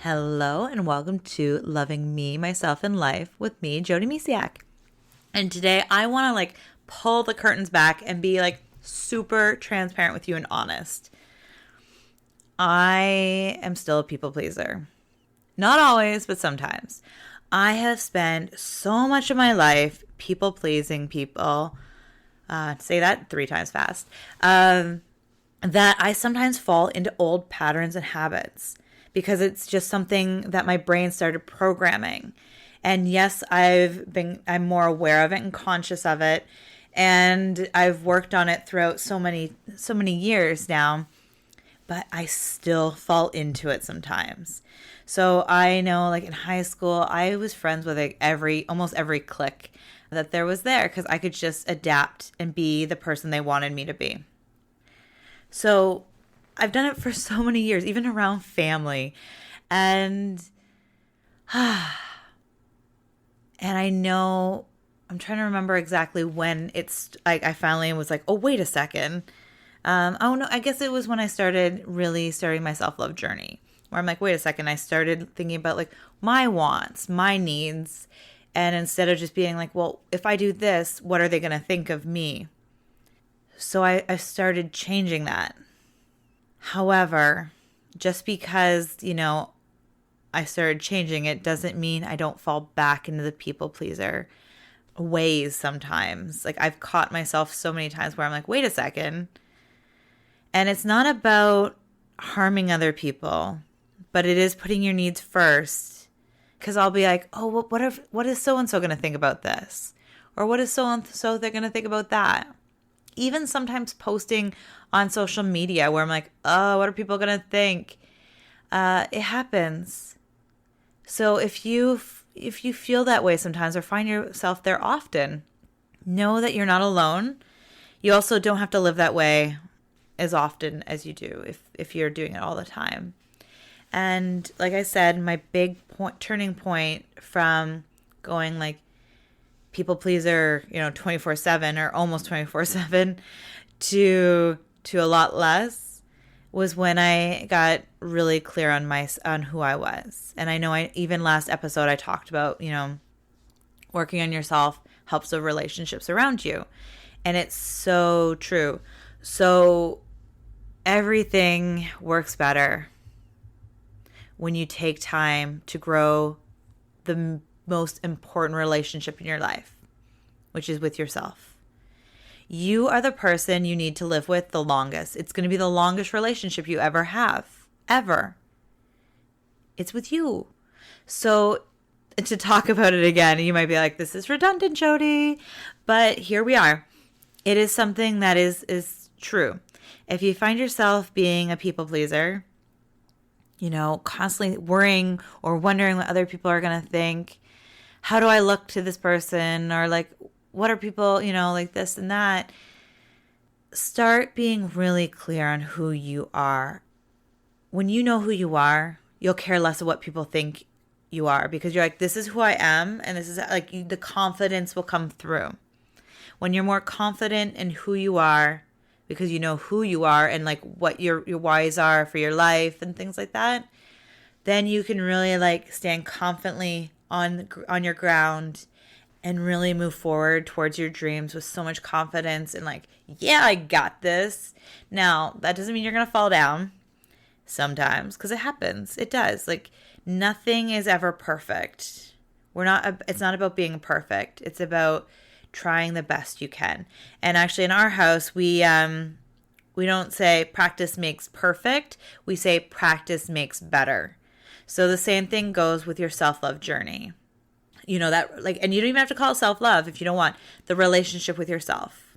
Hello and welcome to Loving Me, Myself, and Life with me, Jody Misiak. And today I want to pull the curtains back and be super transparent with you and honest. I am still a people pleaser. Not always, but sometimes. I have spent so much of my life people pleasing people. Say that 3 times fast. That I sometimes fall into old patterns and habits, because it's just something that my brain started programming. And yes, I'm more aware of it and conscious of it. And I've worked on it throughout so many years now, but I still fall into it sometimes. So I know in high school, I was friends with almost every clique that there was there, because I could just adapt and be the person they wanted me to be. So I've done it for so many years, even around family. And I know, I'm trying to remember exactly when I finally was oh, wait a second. I guess it was when I started my self-love journey, where I'm wait a second. I started thinking about my wants, my needs. And instead of just being well, if I do this, what are they going to think of me? So I started changing that. However, just because, I started changing it doesn't mean I don't fall back into the people pleaser ways sometimes. I've caught myself so many times where I'm wait a second. And it's not about harming other people, but it is putting your needs first. Because I'll be oh, what is so-and-so going to think about this? Or what is so-and-so they're going to think about that? Even sometimes posting on social media where I'm oh, what are people going to think? It happens. So if you feel that way sometimes or find yourself there often, know that you're not alone. You also don't have to live that way as often as you do if you're doing it all the time. And like I said, my big turning point from going people pleaser, 24/7 or almost 24/7 to a lot less was when I got really clear on who I was. And I know even last episode I talked about, working on yourself helps the relationships around you. And it's so true. So everything works better when you take time to grow the most important relationship in your life, which is with yourself. You are the person you need to live with the longest. It's going to be the longest relationship you ever have, ever. It's with you. So to talk about it again, you might be this is redundant, Jody, but here we are. It is something that is true. If you find yourself being a people pleaser, constantly worrying or wondering what other people are going to think, how do I look to this person? Or what are people, this and that? Start being really clear on who you are. When you know who you are, you'll care less of what people think you are, because you're this is who I am. And this is the confidence will come through. When you're more confident in who you are, because you know who you are and what your whys are for your life and things like that, then you can really stand confidently on your ground and really move forward towards your dreams with so much confidence and yeah, I got this. Now, that doesn't mean you're going to fall down sometimes, because it happens. It does. Nothing is ever perfect. It's not about being perfect. It's about trying the best you can. And actually in our house, we don't say practice makes perfect. We say practice makes better. So the same thing goes with your self-love journey. That and you don't even have to call it self-love if you don't want. The relationship with yourself.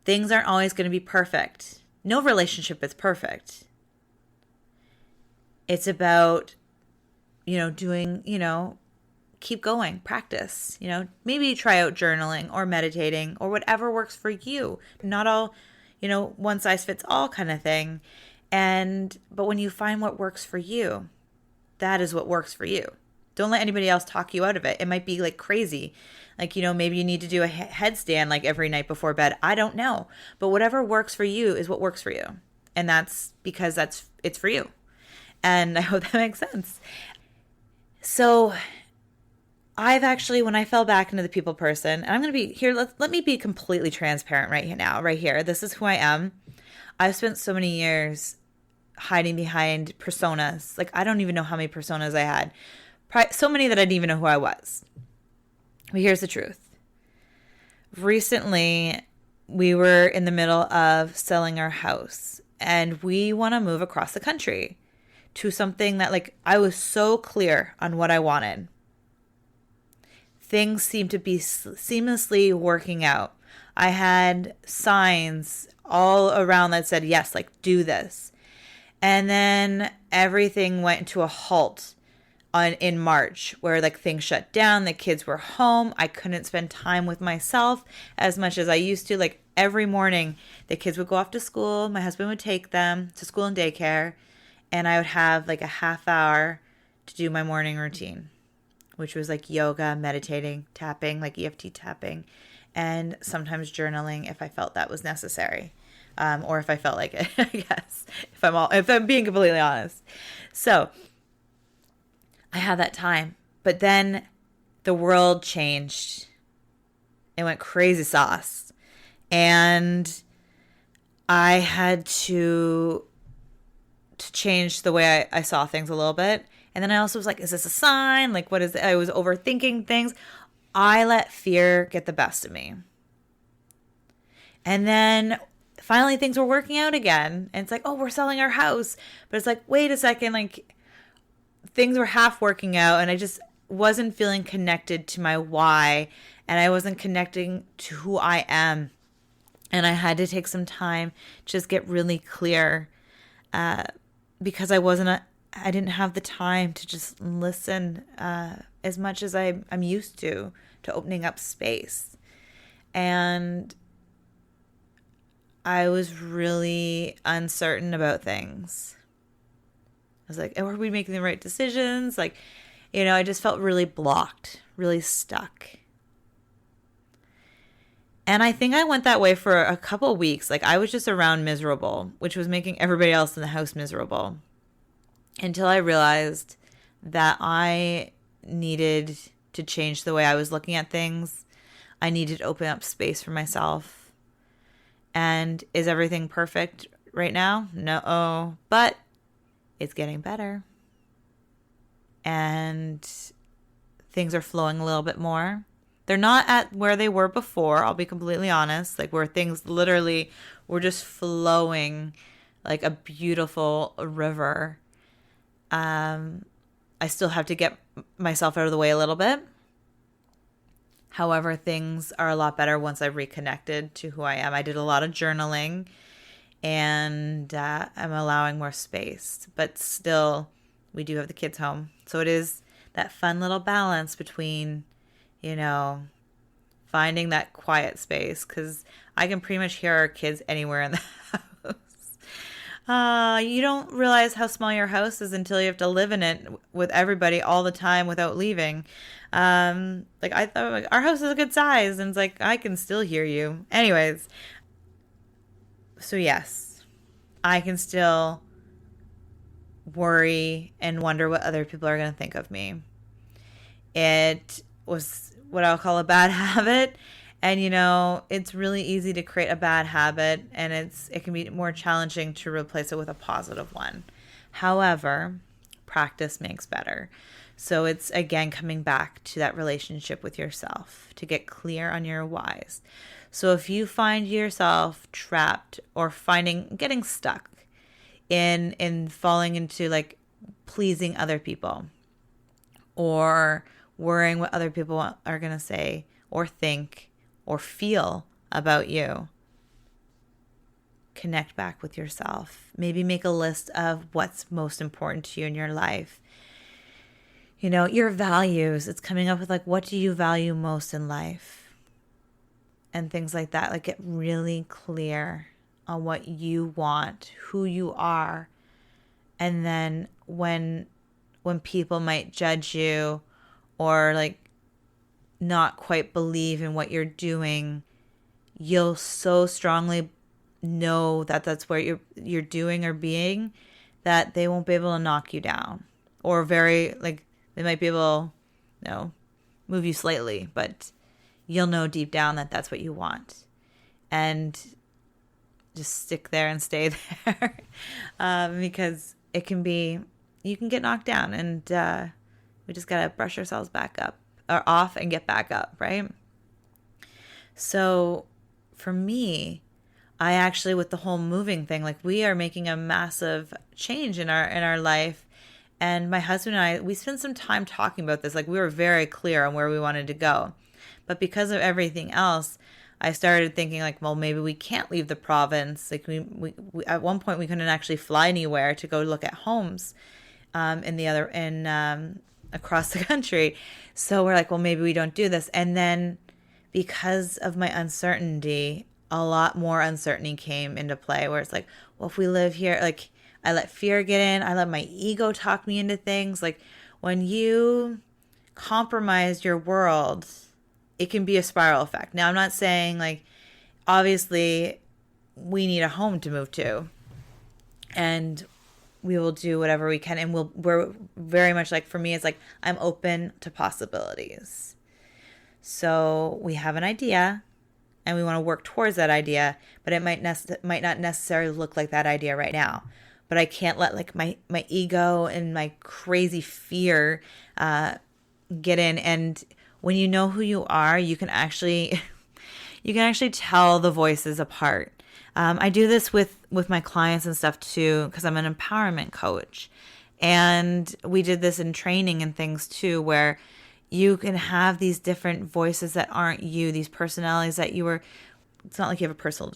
Things aren't always going to be perfect. No relationship is perfect. It's about, doing, keep going, practice, maybe try out journaling or meditating or whatever works for you. Not all, one size fits all kind of thing. But when you find what works for you, that is what works for you. Don't let anybody else talk you out of it. It might be crazy. Maybe you need to do a headstand every night before bed. I don't know. But whatever works for you is what works for you. And that's because it's for you. And I hope that makes sense. So I've actually, when I fell back into the people person, and I'm going to be here, let me be completely transparent right now, right here. This is who I am. I've spent so many years hiding behind personas. Like, I don't even know how many personas I had. So many that I didn't even know who I was. But here's the truth. Recently, we were in the middle of selling our house, and we want to move across the country to something that, like, I was so clear on what I wanted. Things seemed to be seamlessly working out. I had signs all around that said, yes, like, do this. And then everything went to a halt in March, where like things shut down, the kids were home. I couldn't spend time with myself as much as I used to. Like, every morning, the kids would go off to school. My husband would take them to school and daycare, and I would have like a half hour to do my morning routine, which was like yoga, meditating, tapping, like EFT tapping, and sometimes journaling if I felt that was necessary. Or if I felt like it, I guess, if I'm being completely honest. So I had that time, but then the world changed. It went crazy sauce, and I had to change the way I saw things a little bit. And then I also was like, is this a sign? Like, what is it? I was overthinking things. I let fear get the best of me. And then finally things were working out again. And it's like, oh, we're selling our house. But it's like, wait a second, like, things were half working out, and I just wasn't feeling connected to my why, and I wasn't connecting to who I am. And I had to take some time, just get really clear, because I didn't have the time to just listen as much as I'm used to opening up space. And I was really uncertain about things. I was like, are we making the right decisions? Like, I just felt really blocked, really stuck. And I think I went that way for a couple of weeks. Like, I was just around miserable, which was making everybody else in the house miserable, until I realized that I needed to change the way I was looking at things. I needed to open up space for myself. And is everything perfect right now? No, but it's getting better. And things are flowing a little bit more. They're not at where they were before, I'll be completely honest, like where things literally were just flowing like a beautiful river. I still have to get myself out of the way a little bit. However, things are a lot better once I've reconnected to who I am. I did a lot of journaling, and I'm allowing more space. But still, we do have the kids home. So it is that fun little balance between, finding that quiet space, because I can pretty much hear our kids anywhere in the house. You don't realize how small your house is until you have to live in it with everybody all the time without leaving. Like, I thought, like, our house is a good size, and it's like, I can still hear you. Anyways, so yes, I can still worry and wonder what other people are going to think of me. It was what I'll call a bad habit. And, it's really easy to create a bad habit, and it can be more challenging to replace it with a positive one. However, practice makes better. So it's, again, coming back to that relationship with yourself to get clear on your whys. So if you find yourself trapped or getting stuck in falling into like pleasing other people, or worrying what other people are going to say or think or feel about you, connect back with yourself. Maybe make a list of what's most important to you in your life. Your values. It's coming up with like, what do you value most in life? And things like that. Like, get really clear on what you want, who you are. And then when people might judge you or like not quite believe in what you're doing, you'll so strongly know that that's what you're doing or being, that they won't be able to knock you down, or they might be able, move you slightly, but you'll know deep down that that's what you want. And just stick there and stay there because you can get knocked down, and we just got to brush ourselves back up or off and get back up, right? So for me, I actually, with the whole moving thing, like we are making a massive change in our life. And my husband and I, we spent some time talking about this. Like we were very clear on where we wanted to go. But because of everything else, I started thinking like, well, maybe we can't leave the province. Like we at one point we couldn't actually fly anywhere to go look at homes across the country. So we're like, well, maybe we don't do this. And then because of my uncertainty, a lot more uncertainty came into play, where it's like, well, if we live here, like I let fear get in. I let my ego talk me into things. Like when you compromise your world, it can be a spiral effect. Now, I'm not saying like, obviously we need a home to move to, and we will do whatever we can. And we're very much like, for me, it's like, I'm open to possibilities. So we have an idea and we want to work towards that idea, but it might not necessarily look like that idea right now. But I can't let like my ego and my crazy fear get in. And when you know who you are, you can actually tell the voices apart. I do this with my clients and stuff too, because I'm an empowerment coach. And we did this in training and things too, where you can have these different voices that aren't you, these personalities that it's not like you have a personality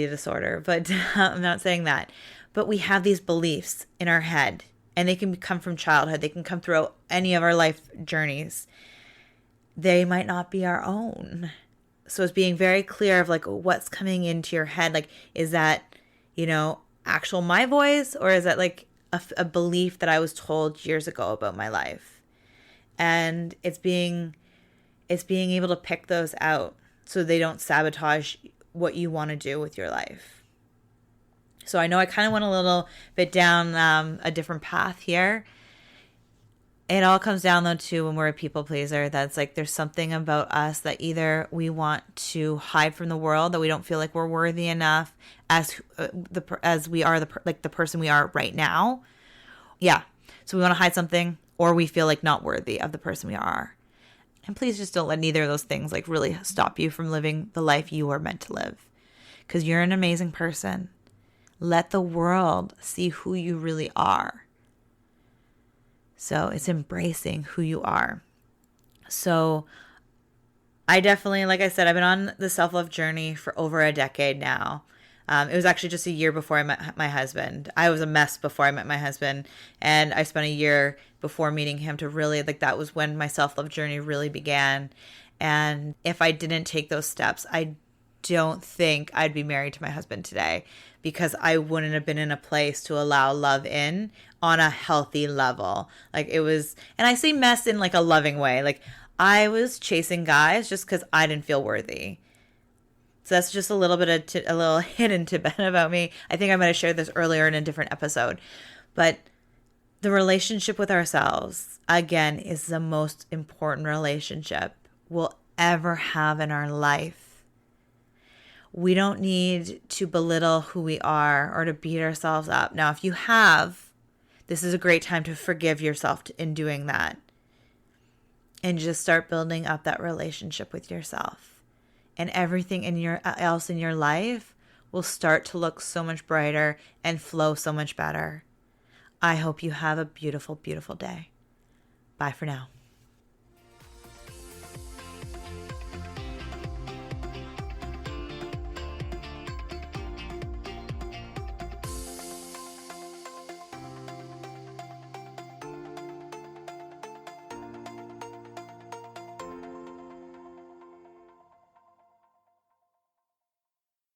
disorder, but I'm not saying that. But we have these beliefs in our head, and they can come from childhood. They can come throughout any of our life journeys. They might not be our own. So it's being very clear of like what's coming into your head. Like, is that, actual my voice, or is that like a belief that I was told years ago about my life? And it's being able to pick those out so they don't sabotage what you want to do with your life. So I know I kind of went a little bit down a different path here. It all comes down though to when we're a people pleaser, that's like there's something about us that either we want to hide from the world, that we don't feel like we're worthy enough as we are the person we are right now. Yeah. So we want to hide something, or we feel like not worthy of the person we are. And please just don't let neither of those things like really stop you from living the life you are meant to live, because you're an amazing person. Let the world see who you really are. So it's embracing who you are. So I definitely, like I said, I've been on the self-love journey for over a decade now. It was actually just a year before I met my husband. I was a mess before I met my husband, and I spent a year before meeting him to really, like, that was when my self-love journey really began. And if I didn't take those steps, I don't think I'd be married to my husband today, because I wouldn't have been in a place to allow love in on a healthy level. Like it was, and I say mess in like a loving way. Like I was chasing guys just because I didn't feel worthy. So that's just a little bit of a little hidden tidbit about me. I think I might have shared this earlier in a different episode. But the relationship with ourselves, again, is the most important relationship we'll ever have in our life. We don't need to belittle who we are or to beat ourselves up. Now, if you have, this is a great time to forgive yourself in doing that. And just start building up that relationship with yourself. And everything else in your life will start to look so much brighter and flow so much better. I hope you have a beautiful, beautiful day. Bye for now.